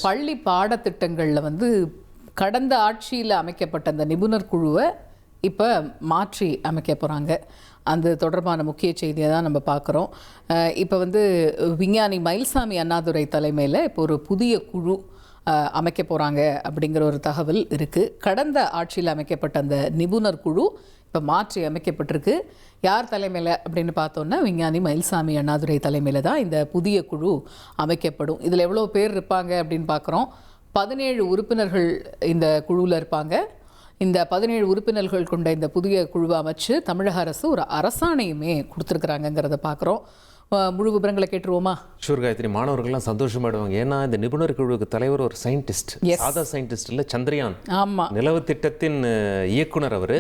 பள்ளி பாடத்திட்டங்களில் வந்து கடந்த ஆட்சியில் அமைக்கப்பட்ட அந்த நிபுணர் குழுவை இப்போ மாற்றி அமைக்க போகிறாங்க. அந்த தொடர்பான முக்கிய செய்தியை தான் நம்ம பார்க்குறோம். இப்போ வந்து விஞ்ஞானி மயில்சாமி அண்ணாதுரை தலைமையில் இப்போ ஒரு புதிய குழு அமைக்க போகிறாங்க அப்படிங்கிற ஒரு தகவல் இருக்குது. கடந்த ஆட்சியில் அமைக்கப்பட்ட அந்த நிபுணர் குழு இப்போ மாற்றி அமைக்கப்பட்டிருக்கு. யார் தலைமையில் அப்படின்னு பார்த்தோன்னா விஞ்ஞானி மயில்சாமி அண்ணாதுரை தலைமையில் தான் இந்த புதிய குழு அமைக்கப்படும். இதில் எவ்வளோ பேர் இருப்பாங்க அப்படின்னு பார்க்குறோம். 17 உறுப்பினர்கள் இந்த குழுவில் இருப்பாங்க. இந்த 17 உறுப்பினர்கள் கொண்ட இந்த புதிய குழுவை அமைச்சு தமிழக அரசு ஒரு அரசாணையுமே கொடுத்துருக்குறாங்கிறத பார்க்குறோம். முழு விவரங்களை கேட்டுருவோமா? ஷூர் காயத்ரி, மாணவர்கள்லாம் சந்தோஷமாயிடுவாங்க. ஏன்னா இந்த நிபுணர் குழுவுக்கு தலைவர் ஒரு சயின்டிஸ்ட், சாதா சயின்டிஸ்ட் இல்லை, சந்திரயான் நிலவு திட்டத்தின் இயக்குனர் அவர்.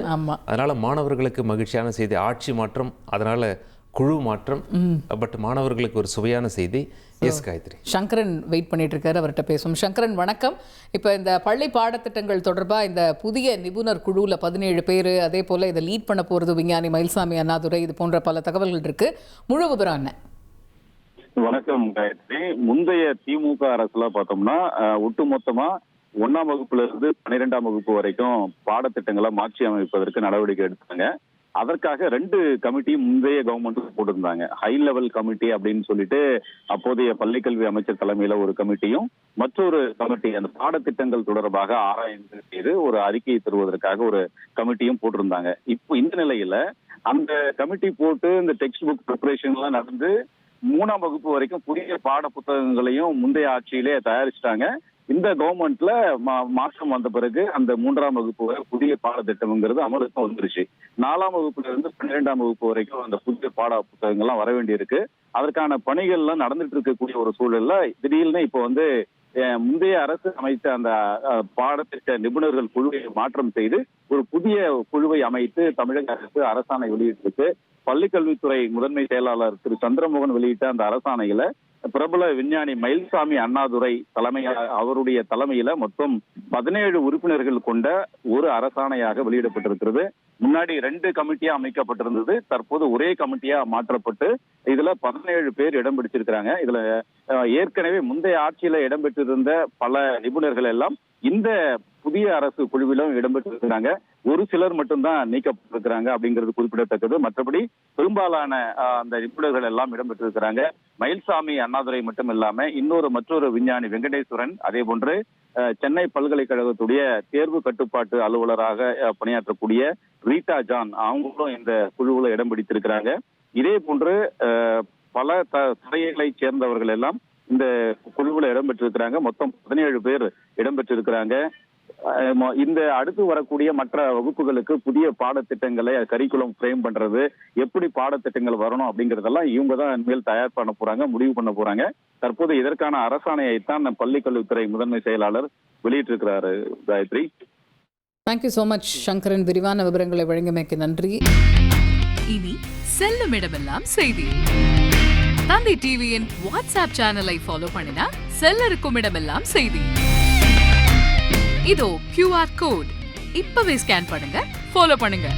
அதனால மாணவர்களுக்கு மகிழ்ச்சியான செய்தி. ஆட்சி மாற்றம், அதனால குழு மாற்றம், பட் மாணவர்களுக்கு ஒரு சுவையான செய்தி. எஸ் காயத்ரி, சங்கரன் வெயிட் பண்ணிட்டு இருக்காரு, அவர்கிட்ட பேசும். சங்கரன் வணக்கம். இப்போ இந்த பள்ளி பாடத்திட்டங்கள் தொடர்பாக இந்த புதிய நிபுணர் குழுவில் 17 பேர், அதே போல் இதை லீட் பண்ண போகிறது விஞ்ஞானி மயில்சாமி அண்ணாதுரை, இது போன்ற பல தகவல்கள் இருக்கு. முழு விவரம் என்ன? வணக்கம் காயத்ரி. முந்தைய திமுக அரசுல பார்த்தோம்னா ஒட்டுமொத்தமா 1ஆம் வகுப்புல இருந்து 12ஆம் வகுப்பு வரைக்கும் பாடத்திட்டங்களை மாற்றி அமைப்பதற்கு நடவடிக்கை எடுத்தாங்க. அதற்காக 2 கமிட்டி முந்தைய கவர்மெண்ட் போட்டிருந்தாங்க. ஹை லெவல் கமிட்டி அப்படின்னு சொல்லிட்டு அப்போதைய பள்ளிக்கல்வி அமைச்சர் தலைமையில ஒரு கமிட்டியும், மற்றொரு கமிட்டி அந்த பாடத்திட்டங்கள் தொடர்பாக ஆராய்ந்து செய்து ஒரு அறிக்கையை தருவதற்காக ஒரு கமிட்டியும் போட்டிருந்தாங்க. இப்போ இந்த நிலையில அந்த கமிட்டி போட்டு இந்த டெக்ஸ்ட் புக் ப்ரிப்பரேஷன் எல்லாம் நடந்து 3ஆம் வகுப்பு வரைக்கும் புதிய பாட புத்தகங்களையும் முந்தைய ஆட்சியிலே தயாரிச்சிட்டாங்க. இந்த கவர்மெண்ட்ல மாற்றம் வந்த பிறகு அந்த 3ஆம் வகுப்பு வரை புதிய பாடத்திட்டம்ங்கிறது அமலுக்கு வந்துருச்சு. 4ஆம் வகுப்புல இருந்து 12ஆம் வகுப்பு வரைக்கும் அந்த புதிய பாட புத்தகங்கள்லாம் வர வேண்டியிருக்கு. அதற்கான பணிகள் எல்லாம் நடந்துட்டு இருக்கக்கூடிய ஒரு சூழல்ல திடீர்னு இப்போ வந்து முந்தைய அரசு அமைத்த அந்த பாடத்திட்ட நிபுணர்கள் குழுவை மாற்றம் செய்து ஒரு புதிய குழுவை அமைத்து தமிழக அரசு அரசாணை வெளியிட்டிருக்கு. பள்ளிக்கல்வித்துறை முதன்மை செயலாளர் திரு சந்திரமோகன் வெளியிட்ட அந்த அரசாணையில பிரபல விஞ்ஞானி மயில்சாமி அண்ணாதுரை அவருடைய தலைமையில மொத்தம் 17 உறுப்பினர்கள் கொண்ட ஒரு அரசாணையாக வெளியிடப்பட்டிருக்கிறது. முன்னாடி 2 கமிட்டியா அமைக்கப்பட்டிருந்தது, தற்போது ஒரே கமிட்டியா மாற்றப்பட்டு இதுல 17 பேர் இடம் பிடிச்சிருக்கிறாங்க. இதுல ஏற்கனவே முந்தைய ஆட்சியில இடம்பெற்றிருந்த பல நிபுணர்கள் எல்லாம் இந்த புதிய அரசு குழுவிலும் இடம்பெற்றிருக்கிறாங்க. ஒரு சிலர் மட்டும்தான் நீக்கப்பட்டிருக்கிறாங்க அப்படிங்கிறது குறிப்பிடத்தக்கது. மற்றபடி பெரும்பாலான அந்த நிபுணர்கள் எல்லாம் இடம்பெற்றிருக்கிறாங்க. மயில்சாமி அண்ணாதுரை மட்டும் இல்லாம மற்றொரு விஞ்ஞானி வெங்கடேஸ்வரன், அதே போன்று சென்னை பல்கலைக்கழகத்துடைய தேர்வு கட்டுப்பாட்டு அலுவலராக பணியாற்றக்கூடிய ரீட்டா ஜான், அவங்களும் இந்த குழுவுல இடம் பிடித்திருக்கிறாங்க. இதே போன்று பல துறைகளை சேர்ந்தவர்கள் எல்லாம் இந்த குழுவுல இடம்பெற்றிருக்கிறாங்க. மொத்தம் 17 பேர் இடம்பெற்றிருக்கிறாங்க. இந்த அடுத்து வரக்கூடிய மற்ற வகுப்புகளுக்கு புதிய பாடத்திட்டங்களை கரிக்குலம் ஃப்ரேம் பண்றது, எப்படி பாடத்திட்டங்கள் வரணும் அப்படிங்கறதெல்லாம் இவங்க தான் இனிமேல் தயார் பண்ண போறாங்க, முடிவு பண்ண போறாங்க. தற்போது இதற்கான அரசாணையைத்தான் பள்ளிக்கல்வித்துறை முதன்மை செயலாளர் வெளியிட்டிருக்கிறாரு. Gayathri, thank you so much Sankaran. விரிவான விவரங்களை வழங்கியமைக்கு நன்றி. இனி செல்லும் இடமெல்லாம் செய்தி. தந்தை டிவியின் வாட்ஸ்அப் சேனலை ஃபாலோ பண்ணினா செல்லருக்கும் இடமெல்லாம் செய்தி. இதோ QR கோட், இப்பவே ஸ்கேன் பண்ணுங்க, ஃபாலோ பண்ணுங்க.